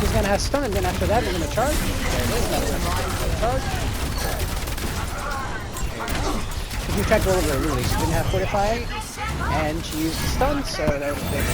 He's gonna have stun, and then after that, we're gonna charge. There it is. That's charge. If you tried to roll over, really, she didn't have fortify, and she used the stun, so that was big.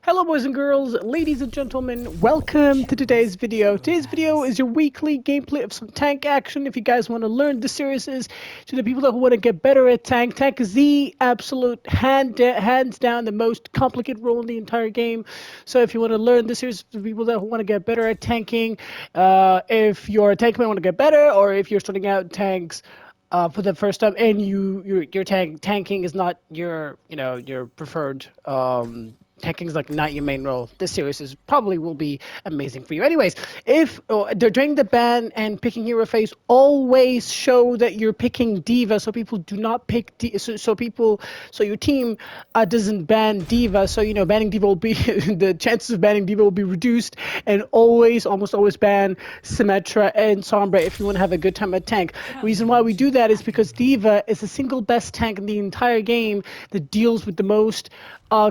Hello boys and girls, ladies and gentlemen, welcome to today's video. Today's video is your weekly gameplay of some tank action. If you guys want to learn, this series is to the people that want to get better at tank. Tank is the absolute hands down the most complicated role in the entire game. So if you want to learn, this series is for people that want to get better at tanking. If you're a tank and want to get better, or if you're starting out tanks for the first time and your tanking is not your your preferred tanking is like not your main role, this series probably will be amazing for you. Anyways, if during the ban and picking hero phase, always show that you're picking D.Va, so people do not pick so your team doesn't ban D.Va. So banning D.Va will be the chances of banning D.Va will be reduced, and almost always ban Symmetra and Sombra if you want to have a good time at tank. Reason why we do that is because D.Va is the single best tank in the entire game that deals with the most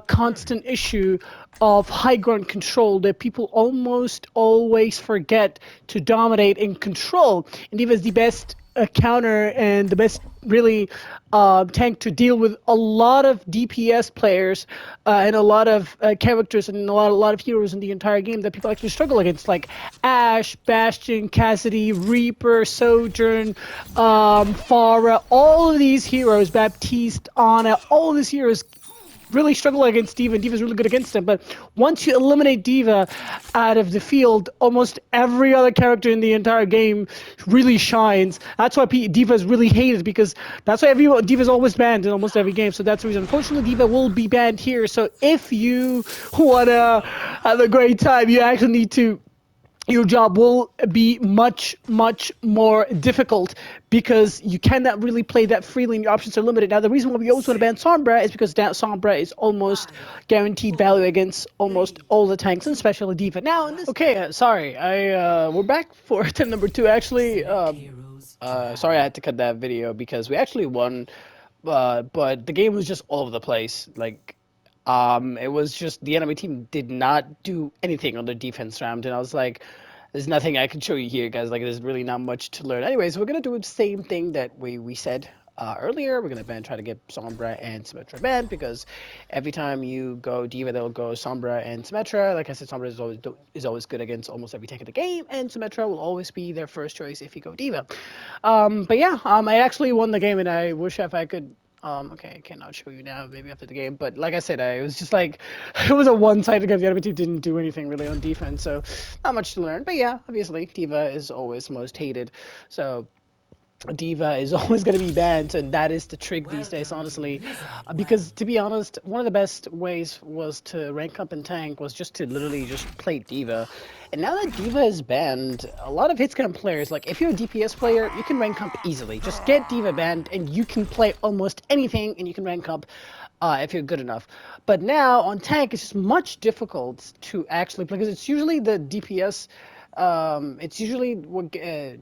constant issue of high ground control that people almost always forget to dominate and control. And D.Va is the best counter and the best really tank to deal with a lot of DPS players and a lot of characters and a lot of heroes in the entire game that people actually struggle against, like Ashe, Bastion, Cassidy, Reaper, Sojourn, Pharah. All of these heroes, Baptiste, Ana, all of these heroes really struggle against D.Va, and D.Va's really good against them. But once you eliminate D.Va out of the field, almost every other character in the entire game really shines. That's why D.Va is really hated, because that's why D.Va's always banned in almost every game. So that's the reason. Unfortunately, D.Va will be banned here. So if you wanna have a great time, you actually need to. Your job will be much more difficult because you cannot really play that freely and your options are limited. Now, the reason why we always want to ban Sombra is because Sombra is almost guaranteed value against almost all the tanks, and especially D.Va. Now, okay, sorry, we're back for attempt number 2. Actually, sorry I had to cut that video because we actually won, but the game was just all over the place. Like, it was just the enemy team did not do anything on their defense round, and I was like, there's nothing I can show you here, guys. Like, there's really not much to learn. Anyways, we're gonna do the same thing that we said earlier. We're gonna try to get Sombra and Symmetra banned, because every time you go D.Va, they'll go Sombra and Symmetra. Like I said, Sombra is always good against almost every tank in the game, and Symmetra will always be their first choice if you go D.Va. But yeah, I actually won the game, and I wish if I could. Okay, I cannot show you now, maybe after the game, but like I said, it was just like, it was a one-sided game. The enemy team didn't do anything really on defense, so not much to learn. But yeah, obviously, D.Va is always most hated, so D.Va is always going to be banned, and that is the trick these days, honestly, because to be honest, one of the best ways was to rank up in tank was just to literally just play D.Va. And now that D.Va is banned, a lot of hitscan players, like if you're a DPS player, you can rank up easily. Just get D.Va banned and you can play almost anything and you can rank up if you're good enough. But now on tank, it's just much difficult to actually play, because it's usually the DPS. It's usually what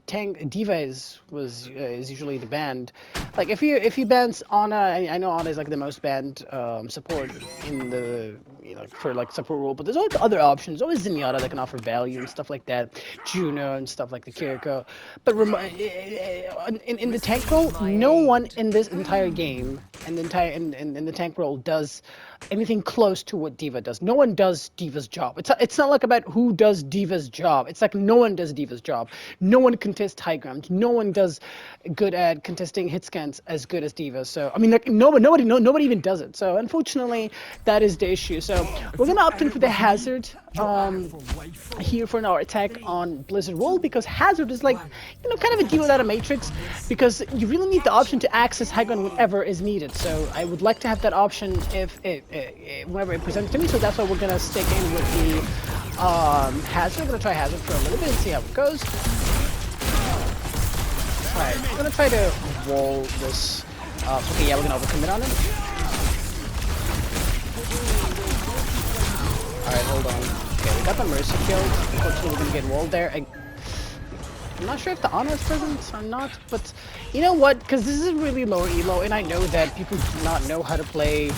tank D.Va is usually the banned. Like if you ban Ana, I know Ana is like the most banned support in the for like support role, but there's always other options. Always Zenyatta that can offer value and stuff like that, Juno and stuff like the Kiriko. But in the tank role, no one in this entire game and the entire in the tank role does anything close to what D.Va does. No one does D.Va's job. It's not like about who does D.Va's job. It's like no one does D.Va's job. No one contests high ground. No one does good at contesting hit scans as good as D.Va. So I mean, like nobody even does it. So unfortunately, that is the issue. So we're gonna opt in for the Hazard here for our attack on Blizzard World, because Hazard is like kind of a deal without a matrix, because you really need the option to access high ground whenever is needed. So I would like to have that option whenever it presents to me. So that's why we're gonna stick in with the Hazard. We're gonna try Hazard for a little bit and see how it goes. Alright, I'm gonna try to wall this. Okay, yeah, we're gonna overcommit on him. Alright, hold on. Okay, we got the Mercy killed. Unfortunately, we're gonna get walled there. I'm not sure if the Ana is present or not, but you know what? Because this is really low elo, and I know that people do not know how to play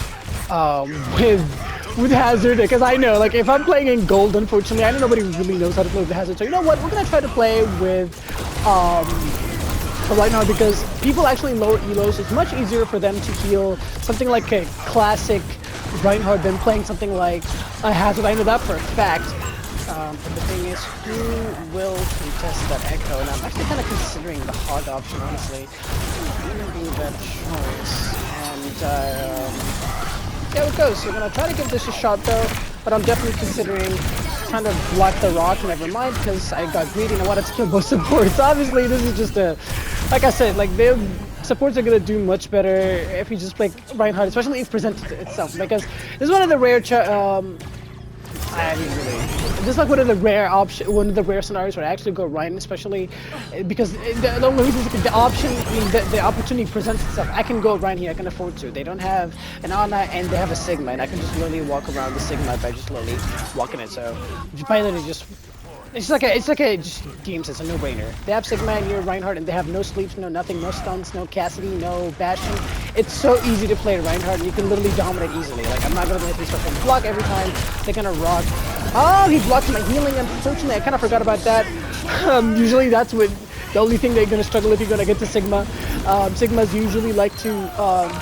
with Hazard, because I know, like, if I'm playing in gold, unfortunately, I know nobody really knows how to play with Hazard. So you know what? We're gonna try to play with right now, because people actually lower elos. It's much easier for them to heal something like a classic Reinhardt than playing something like a Hazard. I know that for a fact. But the thing is, who will contest that echo? And I'm actually kind of considering the hog option, honestly. I'm gonna do that choice. And yeah, it goes. We're gonna try to give this a shot though, but I'm definitely considering trying to block the rock. Never mind, because I got greedy and I wanted to kill both supports. Obviously, this is just a, like I said, like the supports are gonna do much better if you just play Reinhardt, especially if presented itself. Because this is one of the rare I mean, really, this is like one of the rare scenarios where I actually go Ryan, especially because the only reason is the option, I mean, the opportunity presents itself. I can go Ryan here, I can afford to. They don't have an Ana and they have a Sigma, and I can just literally walk around the Sigma by just literally walking it. So, by literally just, it's like a just game sense, a no-brainer. They have Sigma and you're Reinhardt, and they have no sleeps, no nothing, no stuns, no Cassidy, no Bastion. It's so easy to play Reinhardt, and you can literally dominate easily. Like, I'm not gonna let these fucking block every time. They're gonna rock. Oh, he blocked my healing. Unfortunately, I kind of forgot about that. Usually, that's what the only thing they're gonna struggle if you're gonna get to Sigma. Sigmas usually like to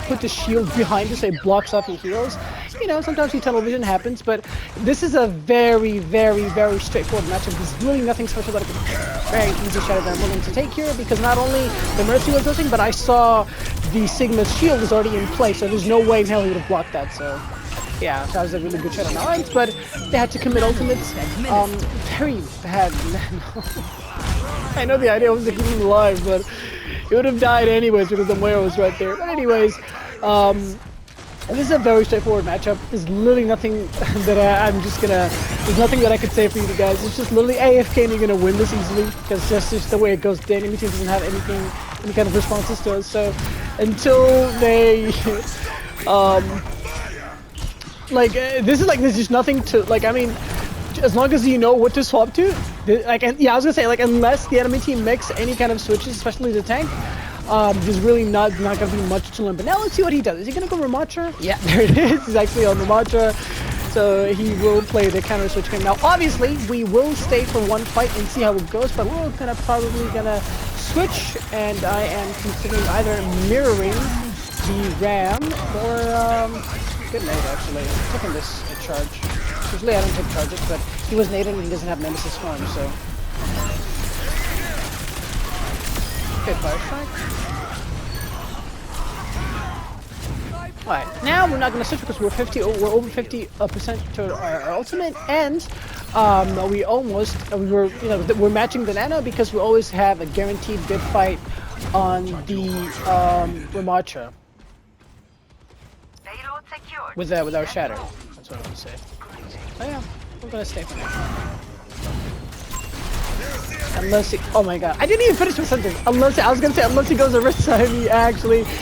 put the shield behind you so it blocks off your heals. You know, sometimes the tunnel vision happens, but this is a very, very, very straightforward matchup. There's really nothing special that I can, very easy shadow that I'm willing to take here, because not only the Mercy was missing, but I saw the Sigma's shield was already in place, so there's no way in hell he would have blocked that. So yeah, that was a really good shot on the lines, but they had to commit ultimates. Very bad. I know the idea was to keep him alive, but he would have died anyways because the Moira was right there. But anyways, this is a very straightforward matchup. There's literally nothing that I'm just gonna, there's nothing that I could say for you guys. It's just literally AFK and you're gonna win this easily, because that's just the way it goes. The enemy team doesn't have anything, any kind of responses to us. So until they, there's just nothing to, like, I mean, as long as you know what to swap to, like, and yeah, I was gonna say, like, unless the enemy team makes any kind of switches, especially the tank, there's really not gonna be much to learn. But now let's see what he does. Is he gonna go Ramattra? Yeah, there it is. He's actually on Ramattra, so he will play the counter switch game. Now, obviously, we will stay for one fight and see how it goes, but we're probably gonna switch, and I am considering either mirroring the Ram or good nade actually. Taking this charge. Usually I don't take charges, but he was nading and he doesn't have Nemesis Storm, so. Good fire strike. Alright, now we're not gonna switch because we're over 50% to our ultimate, and we're matching the Nano because we always have a guaranteed good fight on the Ramattra. With our shatter. That's what I want to say. Oh yeah, we're gonna stay for now. Unless he, oh my god, I didn't even finish my sentence. Unless he goes Orisa,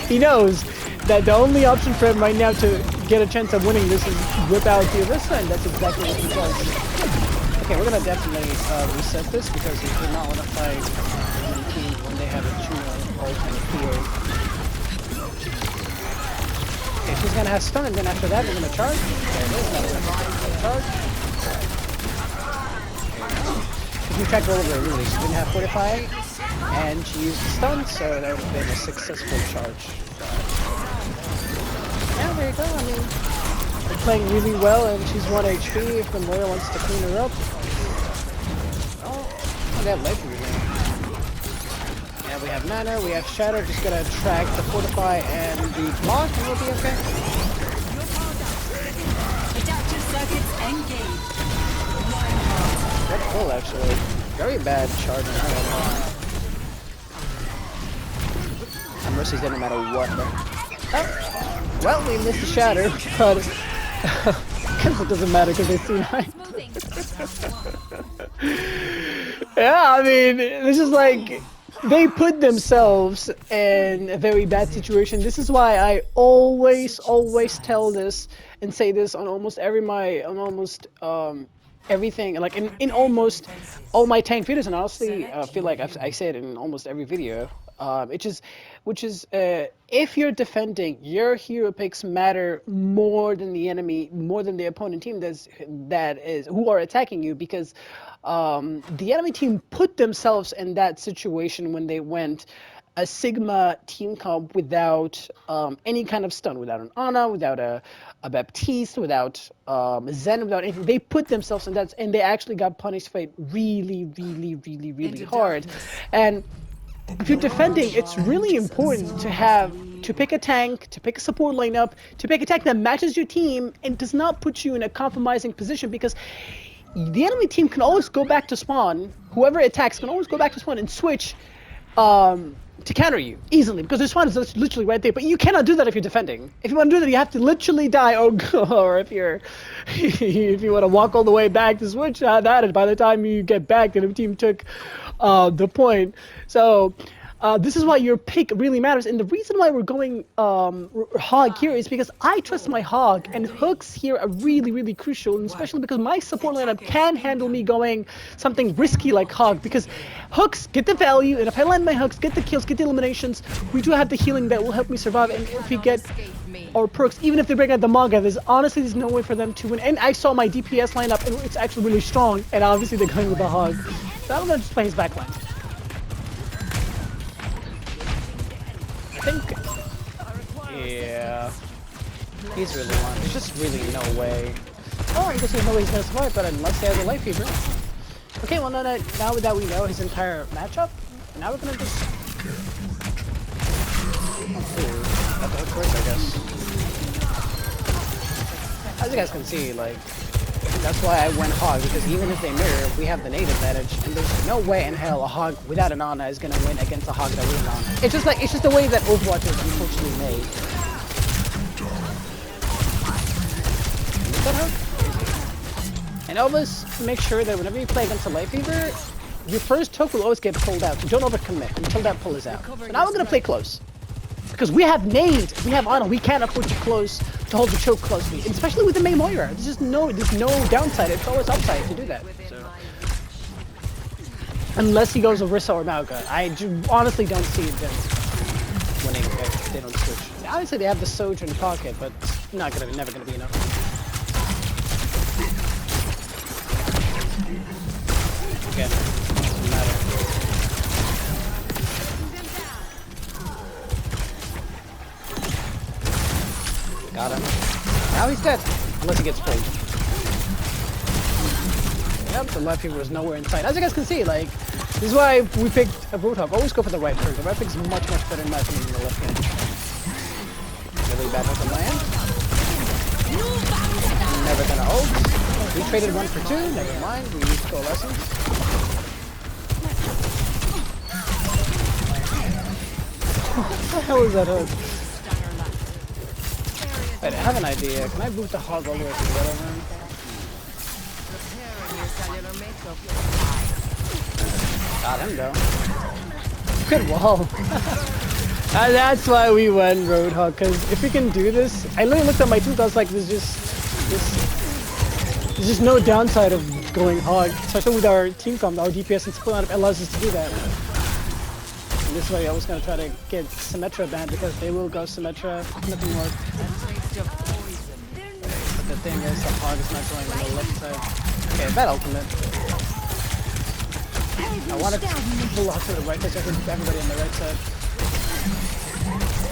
he knows that the only option for him right now to get a chance of winning this is whip out the Orisa, and that's exactly what he does. Okay, we're gonna definitely reset this, because we do not want to fight any team when they have a Juno ult in the field. Okay, she's gonna have stun, and then after that we're gonna charge. There it is, now we're gonna charge. If you tracked all of her, really, she didn't have Fortify, and she used the stun, so that would have been a successful charge. Yeah, there you go. I mean, we're playing really well, and she's 1 HP if the Moira wants to clean her up. Oh, they have life really. Yeah, we have mana, we have shadow, just gotta track the fortify and the block, and we'll be okay. Adaptive circuits engaged. Good pull, actually. Very bad charge on her. And Mercy's dead no matter what. Oh, well, we missed the shatter, but I guess it doesn't matter because they see nine. Yeah, I mean, this is like, they put themselves in a very bad situation. This is why I always tell this and say this on almost everything, like in almost all my tank videos, and honestly, I feel like I say it in almost every video. Which is if you're defending, your hero picks matter more than the enemy, more than the opponent team that is who are attacking you, because the enemy team put themselves in that situation when they went a Sigma team comp without any kind of stun, without an Ana, without a Baptiste, without Zen, without anything. They put themselves in that, and they actually got punished for it really hard. And if you're defending, it's really important to pick a tank, to pick a support lineup, to pick a tank that matches your team and does not put you in a compromising position, because the enemy team can always go back to spawn. Whoever attacks can always go back to spawn and switch to counter you easily, because their spawn is literally right there. But you cannot do that if you're defending. If you want to do that, you have to literally die, or if you want to walk all the way back to switch that, and by the time you get back, the team took the point. So this is why your pick really matters, and the reason why we're going Hog here is because I trust my Hog, and hooks here are really crucial, and especially because my support lineup can handle me going something risky like Hog, because hooks get the value, and if I land my hooks, get the kills, get the eliminations, we do have the healing that will help me survive, and if we get our perks, even if they bring out the Manga, there's no way for them to win. And I saw my DPS lineup, and it's actually really strong, and obviously they're going with the Hog. So I'm gonna just play his backline. Yeah, he's really one. There's just really no way. Oh, I guess there's no way he's gonna survive, but unless he has a life fever. Okay, well, now that we know his entire matchup, now we're gonna just. That hook works, I guess. As you guys can see, like, that's why I went Hog, because even if they mirror, we have the nade advantage, and there's no way in hell a Hog without an Ana is gonna win against a Hog that with an Ana. It's just the way that Overwatch is unfortunately made. And always make sure that whenever you play against a life fever, your first hook will always get pulled out, so don't overcommit until that pull is out. So now we're gonna play close, because we have nades, we have Ana, we can't afford to hold the choke closely, and especially with the Mei Moira. There's no downside, it's always upside to do that. So. Unless he goes Orisa or Mauga, I honestly don't see them winning if they don't switch. Obviously they have the Sojourn in pocket, but it's never gonna be enough. Again, doesn't matter. Got him. Now he's dead. Unless he gets pulled. Yep, the left fever was nowhere in sight. As you guys can see, like, this is why we picked a Roadhog. Always go for the right pick. The right pick is much better in my opinion than the left hand. Really bad hook on my end. Never gonna ult. We traded 1 for 2. Never mind. We used coalescence. What the hell is that hook? Wait, I have an idea. Can I move the Hog all the way to the other one? Got him though. Good wall. That's why we went Roadhog, because if we can do this, I literally looked at my tools, I was like, there's just no downside of going Hog, especially with our team comp, our DPS and support lineup allows us to do that. And this way I was going to try to get Symmetra banned, because they will go Symmetra, nothing more. But the thing is, the Hog is not going on the left side. Okay, bad ultimate. I wanted to pull off to the right, because I can keep everybody on the right side.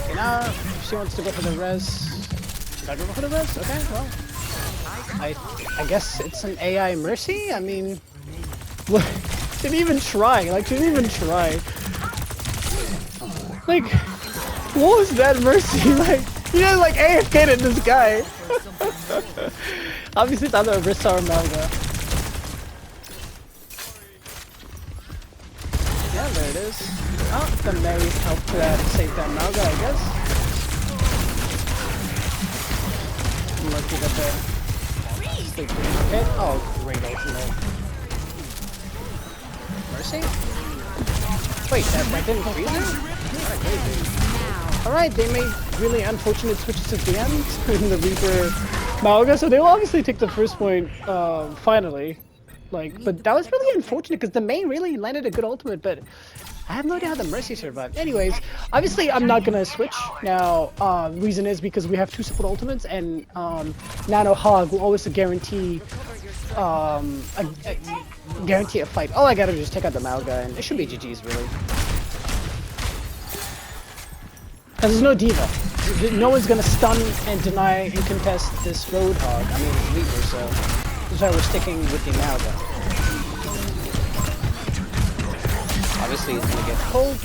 Okay, now she wants to go for the res. Should I go for the res? Okay, well. I guess it's an AI Mercy? I mean, what? She didn't even try. Like, she didn't even try. Like, what was that Mercy? Like, you know, like AFK'd at this guy. Obviously, it's either Orisa or Mauga. Yeah, there it is. Oh, the Mary helped save that Mauga, I guess. I'm lucky that the sleep hit. Oh, great ultimate. Mercy? Wait, that didn't freeze her? Kinda crazy. Alright, they made really unfortunate switches at the end in the Reaper Mauga, so they will obviously take the first point finally. Like, but that was really unfortunate, because the main really landed a good ultimate, but I have no idea how the Mercy survived. Anyways, obviously I'm not gonna switch now. Reason is because we have 2 support ultimates, and Nano Hog will always guarantee guarantee a fight. All I gotta do is take out the Mauga, and it should be GG's really. Because there's no diva. No one's gonna stun and deny and contest this Roadhog. I mean, it's Reaper, so that's why we're sticking with the Mauga. Obviously, he's gonna get cold.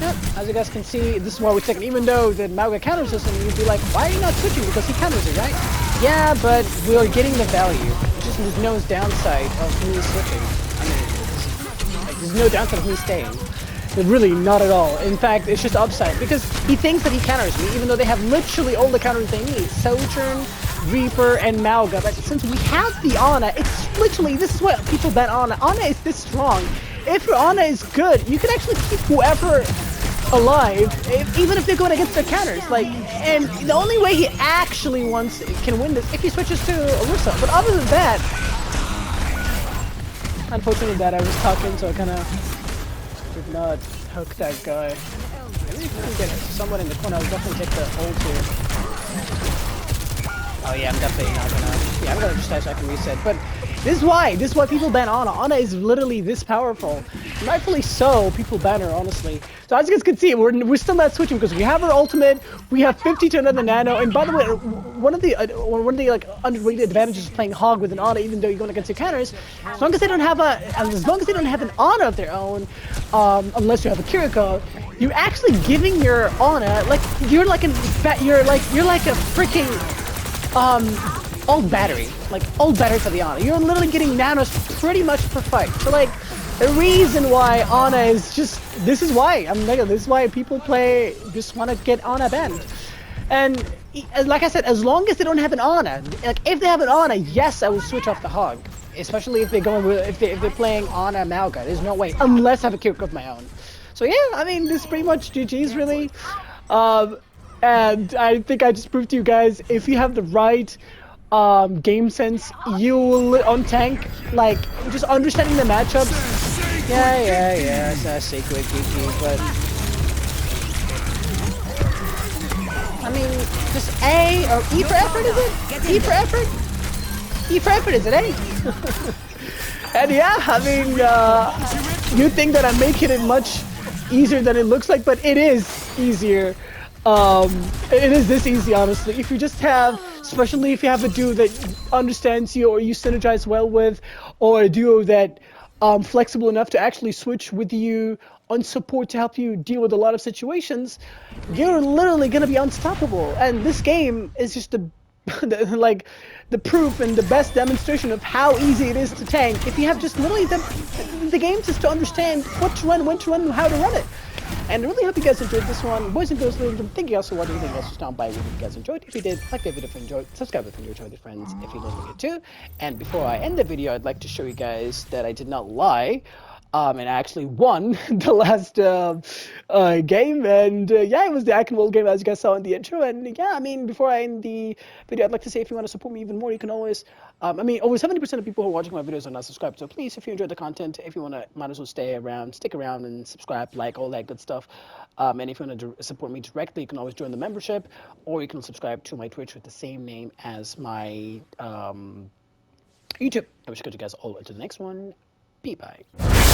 Yep, as you guys can see, this is why we're taking. Even though the Mauga counters us, and you'd be like, why are you not switching? Because he counters it, right? Yeah, but we're getting the value. Just there's no downside of me switching. I mean, there's no downside of me staying. Really, not at all. In fact, it's just upside because he thinks that he counters me, even though they have literally all the counters they need. Sojourn, Reaper, and Mauga. But since we have the Ana, it's literally, this is what people bet Ana. Ana is this strong. If your Ana is good, you can actually keep whoever alive, even if they're going against their counters. Like, and the only way he actually can win this if he switches to Orisa. But other than that, unfortunately, that I was talking, so I kind of did not hook that guy. Maybe if we can get someone in the corner, I'll definitely take the ult here. Oh yeah, I'm definitely not gonna. Yeah, I'm gonna just die so I can reset. But this is why people ban Ana. Ana is literally this powerful. Rightfully so, people ban her, honestly. So as you guys can see, we're still not switching because we have our ultimate. We have 50 to another nano. And by the way, one of the like underrated advantages of playing Hog with an Ana, even though you're going against your counters, as long as they don't have an Ana of their own, unless you have a Kiriko, you're actually giving your Ana like you're like a freaking old battery for the Ana. You're literally getting nanos pretty much per fight. So like, the reason why Ana is just, this is why people just want to get Ana banned. And like I said, as long as they don't have an Ana, like if they have an Ana, yes, I will switch off the Hog. Especially if they're going with, if they're playing Ana Mauga. There's no way, unless I have a Kiriko of my own. So yeah, I mean, this is pretty much GG's really. And I think I just proved to you guys, if you have the right game sense, you will on tank, like just understanding the matchups. Yeah, it's a sacred GG, but I mean, just A or E for effort, is it? E for effort? E for effort, is it A? And yeah, I mean, you think that I'm making it much easier than it looks like, but it is easier. It is this easy, honestly. If you just have, especially if you have a duo that understands you or you synergize well with, or a duo that flexible enough to actually switch with you on support to help you deal with a lot of situations, you're literally gonna be unstoppable. And this game is just the proof and the best demonstration of how easy it is to tank if you have just literally the game just to understand what to run, when to run, and how to run it. And I really hope you guys enjoyed this one. Boys and girls, thank you guys for watching. Thank you guys for stopping by. We hope you guys enjoyed. If you did, like the video if you enjoyed. Subscribe if you enjoyed with friends if you didn't it too. And before I end the video, I'd like to show you guys that I did not lie. And I actually won the last game, and yeah, it was the Akenwald game, as you guys saw in the intro. And yeah, I mean, before I end the video, I'd like to say, if you want to support me even more, you can always, I mean, over 70% of people who are watching my videos are not subscribed. So please, if you enjoyed the content, if you want to, might as well stick around and subscribe, like all that good stuff. And if you want to support me directly, you can always join the membership, or you can subscribe to my Twitch with the same name as my YouTube. I wish to catch you guys all into the next one. Bye.